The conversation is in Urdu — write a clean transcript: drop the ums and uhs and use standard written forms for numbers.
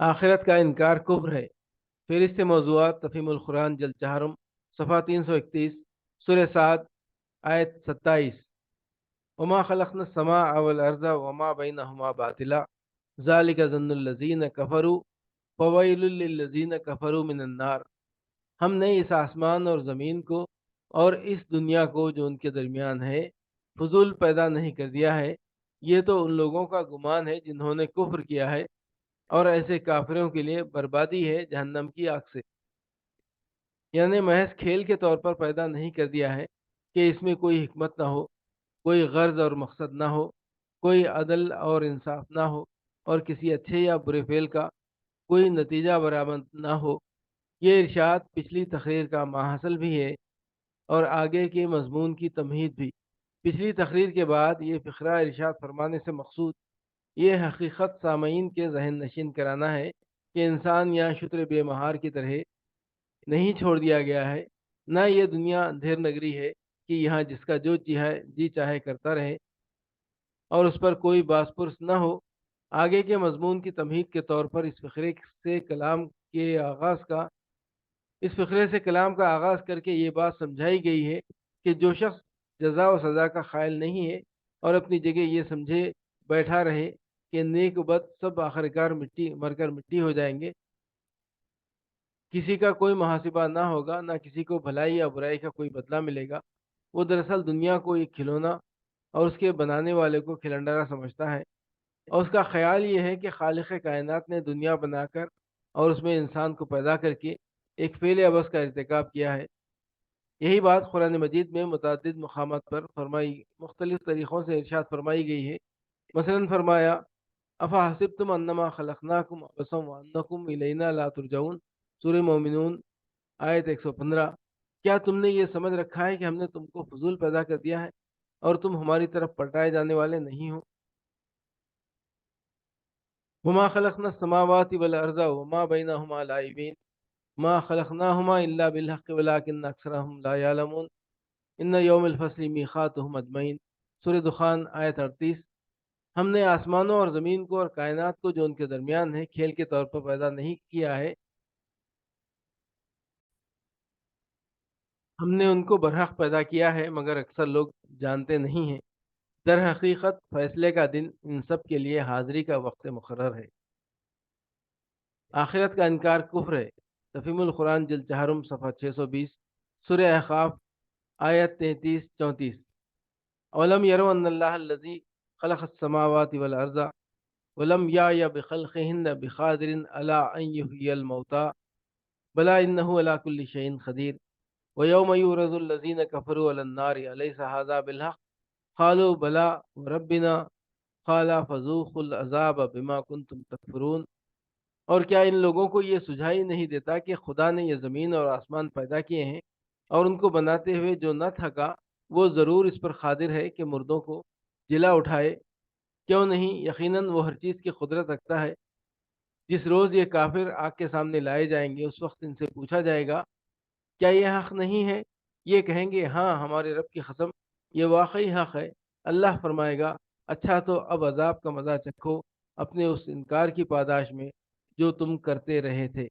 آخرت کا انکار کفر ہے۔ فہرست موضوعات تفہیم القرآن جلد چہارم، صفحہ 331، سورہ سعد، آیت 27۔ وما خلقنا السماء والارض وما بینہما باطلا ذالک ظن الذین کفروا فویل للذین کفروا من النار۔ ہم نے اس آسمان اور زمین کو اور اس دنیا کو جو ان کے درمیان ہے فضول پیدا نہیں کر دیا ہے، یہ تو ان لوگوں کا گمان ہے جنہوں نے کفر کیا ہے، اور ایسے کافروں کے لیے بربادی ہے جہنم کی آگ سے۔ یعنی محض کھیل کے طور پر پیدا نہیں کر دیا ہے کہ اس میں کوئی حکمت نہ ہو، کوئی غرض اور مقصد نہ ہو، کوئی عدل اور انصاف نہ ہو، اور کسی اچھے یا برے فعل کا کوئی نتیجہ برآمد نہ ہو۔ یہ ارشاد پچھلی تقریر کا ماحصل بھی ہے اور آگے کے مضمون کی تمہید بھی۔ پچھلی تقریر کے بعد یہ فقرہ ارشاد فرمانے سے مقصود یہ حقیقت سامعین کے ذہن نشین کرانا ہے کہ انسان یا شتر بے مہار کی طرح نہیں چھوڑ دیا گیا ہے، نہ یہ دنیا اندھیر نگری ہے کہ یہاں جس کا جو جی چاہے کرتا رہے اور اس پر کوئی باس پرس نہ ہو۔ آگے کے مضمون کی تمہید کے طور پر اس فقرے سے کلام کا آغاز کر کے یہ بات سمجھائی گئی ہے کہ جو شخص جزا و سزا کا قائل نہیں ہے اور اپنی جگہ یہ سمجھے بیٹھا رہے کہ نیک و بد سب آخرکار مر کر مٹی ہو جائیں گے، کسی کا کوئی محاسبہ نہ ہوگا، نہ کسی کو بھلائی یا برائی کا کوئی بدلہ ملے گا، وہ دراصل دنیا کو ایک کھلونا اور اس کے بنانے والے کو کھلنڈرا سمجھتا ہے، اور اس کا خیال یہ ہے کہ خالق کائنات نے دنیا بنا کر اور اس میں انسان کو پیدا کر کے ایک فعل عبث کا ارتکاب کیا ہے۔ یہی بات قرآن مجید میں متعدد مقامات پر مختلف طریقوں سے ارشاد فرمائی گئی ہے۔ مثلا فرمایا افحسبتم انما خلقناکم عبثا وانکم الینا لا ترجعون، سورہ مومنون، آیت 115۔ کیا تم نے یہ سمجھ رکھا ہے کہ ہم نے تم کو فضول پیدا کر دیا ہے اور تم ہماری طرف پلٹائے جانے والے نہیں ہو؟ وما خلقنا السماوات والارض وما بینہما لاعبین ما خلقناہما الا بالحق ولکن اکثرهم لا یعلمون ان یوم الفصل میقاتهم اجمعین، سورہ دخان، آیت 38۔ ہم نے آسمانوں اور زمین کو اور کائنات کو جو ان کے درمیان ہے کھیل کے طور پر پیدا نہیں کیا ہے، ہم نے ان کو برحق پیدا کیا ہے، مگر اکثر لوگ جانتے نہیں ہیں۔ در حقیقت فیصلے کا دن ان سب کے لیے حاضری کا وقت مقرر ہے۔ آخرت کا انکار کفر ہے۔ تفہیم القرآن جلد چہارم، صفحہ 620، سورہ احقاف، آیت 33-34۔ اولم یروا ان اللہ الذی خلق السماوات والارض ولم یعی بخلقہن بقادر علی ان یحیی الموتى بلی انہ علی کل شیء قدیر ویوم یعرض الذین کفروا علی النار الیس ھذا بالحق قالوا بلی وربنا قال فذوقوا العذاب بما کنتم تکفرون۔ اور کیا ان لوگوں کو یہ سجھائی نہیں دیتا کہ خدا نے یہ زمین اور آسمان پیدا کیے ہیں اور ان کو بناتے ہوئے جو نہ تھکا وہ ضرور اس پر قادر ہے کہ مردوں کو جلا اٹھائے؟ کیوں نہیں، یقیناً وہ ہر چیز کی قدرت رکھتا ہے۔ جس روز یہ کافر آگ کے سامنے لائے جائیں گے اس وقت ان سے پوچھا جائے گا کیا یہ حق نہیں ہے؟ یہ کہیں گے ہاں ہمارے رب کی قسم یہ واقعی حق ہے۔ اللہ فرمائے گا اچھا تو اب عذاب کا مزہ چکھو اپنے اس انکار کی پاداش میں جو تم کرتے رہے تھے۔